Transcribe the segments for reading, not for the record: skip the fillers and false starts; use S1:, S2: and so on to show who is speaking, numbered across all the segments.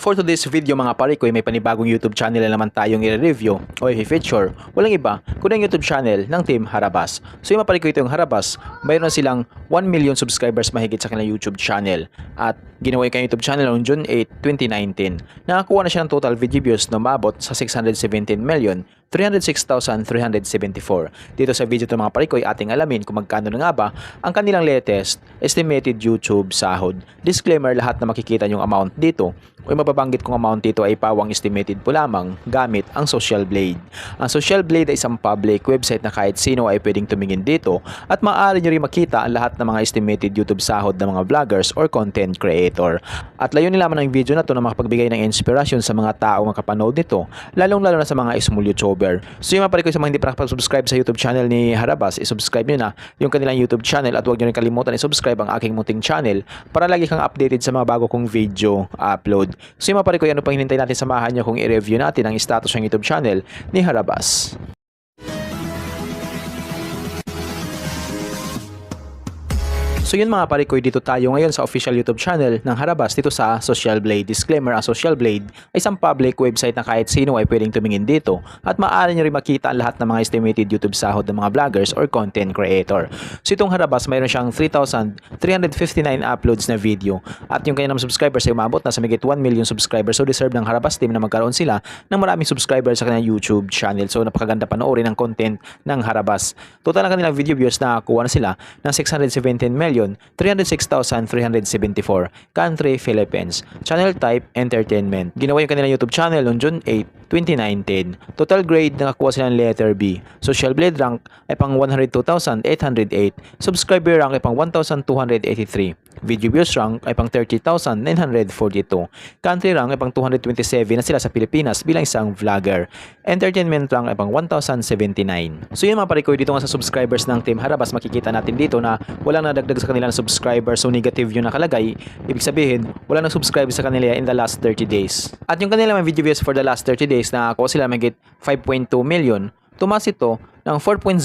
S1: For today's video mga pare ko, may panibagong YouTube channel na naman tayong i-review o i-feature. Walang iba kundi ang YouTube channel ng Team Harabas. So yung mga pare ko, ito yung Harabas, mayroon silang 1 million subscribers mahigit sa kanilang YouTube channel. At ginawa yung YouTube channel noong June 8, 2019. Nakakuha na siya ng total video views na umabot sa 617,306,374. Dito sa video ito mga pare ko, ating alamin kung magkano na nga ba ang kanilang latest estimated YouTube sahod. Disclaimer, lahat na makikita yung amount dito o mababanggit kong amount dito ay pawang estimated po lamang gamit ang Social Blade. Ang Social Blade ay isang public website na kahit sino ay pwedeng tumingin dito at maaari nyo rin makita ang lahat ng mga estimated YouTube sahod ng mga vloggers or content creator. At layunin lamang ng video na to na makapagbigay ng inspirasyon sa mga taong makapanood nito, lalong-lalo na sa mga small YouTuber. So yung mga pare ko, sa mga hindi pa nakapag-subscribe sa YouTube channel ni Harabas, isubscribe nyo na yung kanilang YouTube channel at huwag nyo rin kalimutan isubscribe ang aking munting channel para lagi kang updated sa mga bago kong video upload. So yung mga pare ko, ano pang hinintay natin, samahan nyo kung i-review natin ang status ng YouTube channel ni Harabas. So yun mga pare ko, dito tayo ngayon sa official YouTube channel ng Harabas dito sa Social Blade. Disclaimer, ang Social Blade ay isang public website na kahit sino ay pwedeng tumingin dito at maaari nyo rin makita ang lahat ng mga estimated YouTube sahod ng mga vloggers or content creator. So itong Harabas, mayroon siyang 3,359 uploads na video at yung kanyang subscribers ay umabot na sa mahigit 1 million subscribers. So deserve ng Harabas team na magkaroon sila ng maraming subscribers sa kanilang YouTube channel. So napakaganda panoorin ang content ng Harabas. Total ng kanilang video views na kuha na sila ng 617,306,374. Country, Philippines. Channel type, entertainment. Ginawa yung kanilang YouTube channel noong June 8, 2019. Total grade, nakakuha sila ng letter B. Social Blade rank ay pang 102,808. Subscriber rank ay pang 1,283. Video views rank ay pang 30,942. Country rank ay pang 227 na sila sa Pilipinas bilang isang vlogger. Entertainment rank ay pang 1,079. So yun mga pare ko, dito nga sa subscribers ng Team Harabas, makikita natin dito na walang nadagdag sa kanilang subscribers, so negative yung nakalagay. Ibig sabihin, wala nang subscribe sa kanila in the last 30 days. At yung kanilang video views for the last 30 days, nakakuha sila mahigit 5.2 million. Tumaas ito ng 4.0%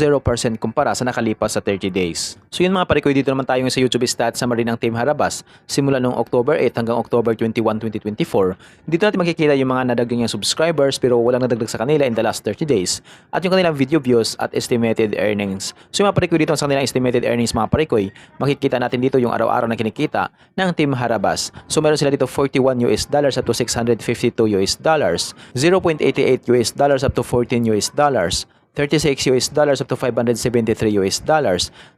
S1: kumpara sa nakalipas sa 30 days. So yun mga pare ko, dito naman tayo sa YouTube stats summary ng Team Harabas simula noong October 8 hanggang October 21, 2024. Dito natin makikita yung mga nadagdag niyang subscribers pero walang nadagdag sa kanila in the last 30 days at yung kanilang video views at estimated earnings. So yung mga pare ko, dito sa kanilang estimated earnings mga pare ko, makikita natin dito yung araw-araw na kinikita ng Team Harabas. So meron sila dito $41 up to $652 $0.88 up to $14 $36 up to $573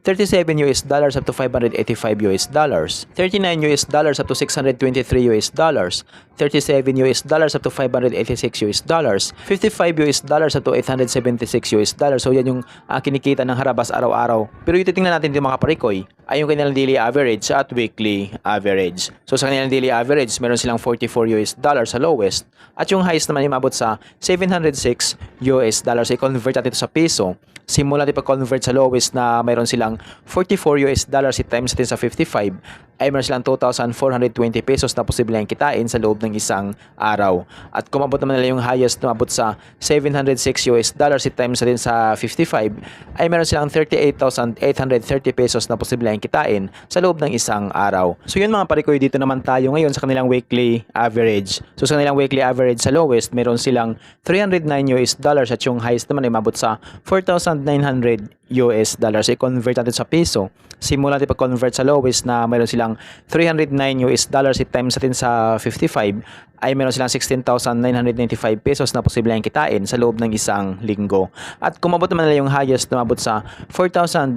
S1: $37 up to $585 $39 up to $623 $37 up to $586 $55 up to $876. So yan yung kinikita ng Harabas araw-araw. Pero yung titingnan natin dito mga parikoy ay yung kanilang daily average at weekly average. So sa kanilang daily average, meron silang $44 sa lowest at yung highest naman ay mabot sa $706. So i-convert natin ito sa piso. Simula natin pag-convert sa lowest na mayroon silang $44 times natin sa 55 ay meron silang 2,420 pesos na posible ang kitain sa loob ng isang araw. At kung mabot naman nila yung highest na mabot sa $706 times natin sa 55 ay meron silang 38,830 pesos na posible ang kitain sa loob ng isang araw. So yun mga parikoy, dito naman tayo ngayon sa kanilang weekly average. So sa kanilang weekly average sa lowest meron silang $309 at yung highest naman ay mabot sa $4,900. So i-convert natin sa piso. Simula natin pag-convert sa lowest na mayroon silang $309 times natin sa 55 ay meron silang 16,995 pesos na posible ang kitain sa loob ng isang linggo. At kung mabot naman nila yung highest na mabot sa $4,900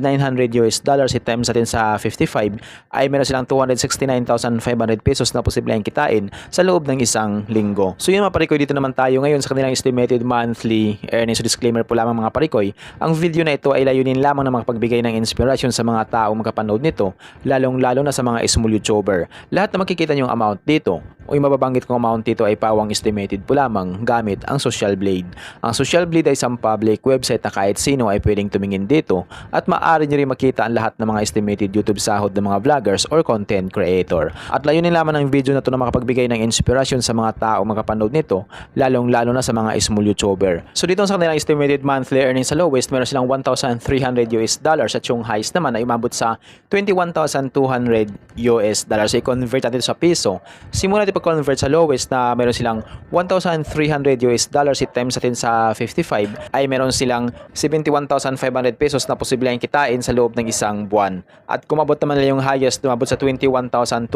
S1: times natin sa 55 ay meron silang 269,500 pesos na posible ang kitain sa loob ng isang linggo. So yun mga parikoy, dito naman tayo ngayon sa kanilang estimated monthly earnings. So disclaimer po lamang mga parikoy, ang video na ito ay layunin lamang na makapagbigay ng inspirasyon sa mga taong makapanood nito, lalong-lalo na sa mga small YouTuber. Lahat na makikita yung amount dito o yung mababanggit kong amount dito ay pawang estimated po lamang gamit ang Social Blade. Ang Social Blade ay isang public website na kahit sino ay pwedeng tumingin dito at maaari nyo rin makita ang lahat ng mga estimated YouTube sahod ng mga vloggers or content creator. At layunin lamang ng video na ito na makapagbigay ng inspirasyon sa mga taong makapanood nito, lalong-lalo na sa mga small YouTuber. So dito sa kanilang estimated monthly earnings sa lowest, meron silang $1,300 at yung highest naman ay umabot sa $21,200. So i-convert natin sa piso. Simula natin pag-convert sa lowest na meron silang 1,300 US dollars i-times natin sa 55 ay meron silang 71,500 pesos na posibleng kitain sa loob ng isang buwan. At kung abot naman nila yung highest, lumabot sa 21,200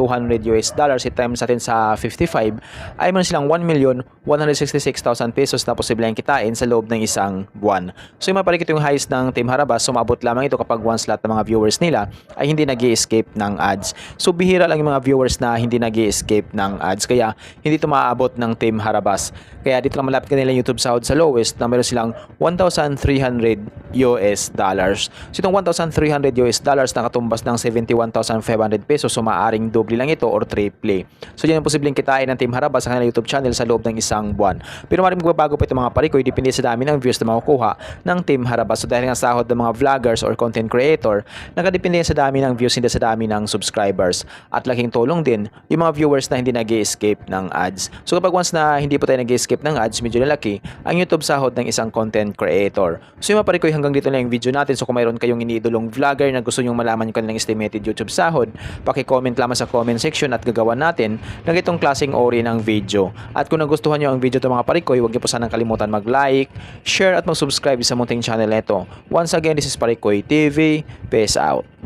S1: US dollars i-times natin sa 55 ay meron silang 1,166,000 pesos na posibleng kitain sa loob ng isang buwan. So yung mapalikit yung highest ng Team Harabas, sumabot lamang ito kapag once lahat ng mga viewers nila ay hindi nag-i-escape ng ads. So bihira lang yung mga viewers na hindi nag-i-escape ng ads, kaya hindi ito maaabot ng Team Harabas. Kaya dito lang malapit kanila YouTube sahod sa lowest na meron silang 1,300 US dollars. So itong 1,300 US dollars nakatumbas ng 71,500 pesos, so maaaring doble lang ito or triple. So yan ang posibleng kitain ng Team Harabas sa kanilang YouTube channel sa loob ng isang buwan. Pero maaaring magbabago pa itong mga parikoy depende sa dami ng views na makukuha ng Team Harabas. So dahil nga sahod ng mga vloggers or content creator, nakadepende sa dami ng views, hindi sa dami ng subscribers. At laking tulong din yung mga viewers na hindi nag-i-escape ng ads. So kapag once na hindi po tayo nag-i-escape ng ads, medyo lalaki ang YouTube sahod ng isang content creator. So yung mga parikoy, hanggang dito na yung video natin. So kung mayroon kayong iniidolong vlogger na gusto nyong malaman yung kanilang estimated YouTube sahod, paki-comment lamang sa comment section at gagawa natin ng itong klaseng ori ng video. At kung nagustuhan nyo ang video ito mga parikoy, huwag niyo po sanang kalimutan mag-like, share at mag-subscribe sa munting channel nito. Once again, this is Parikoy TV. Peace out.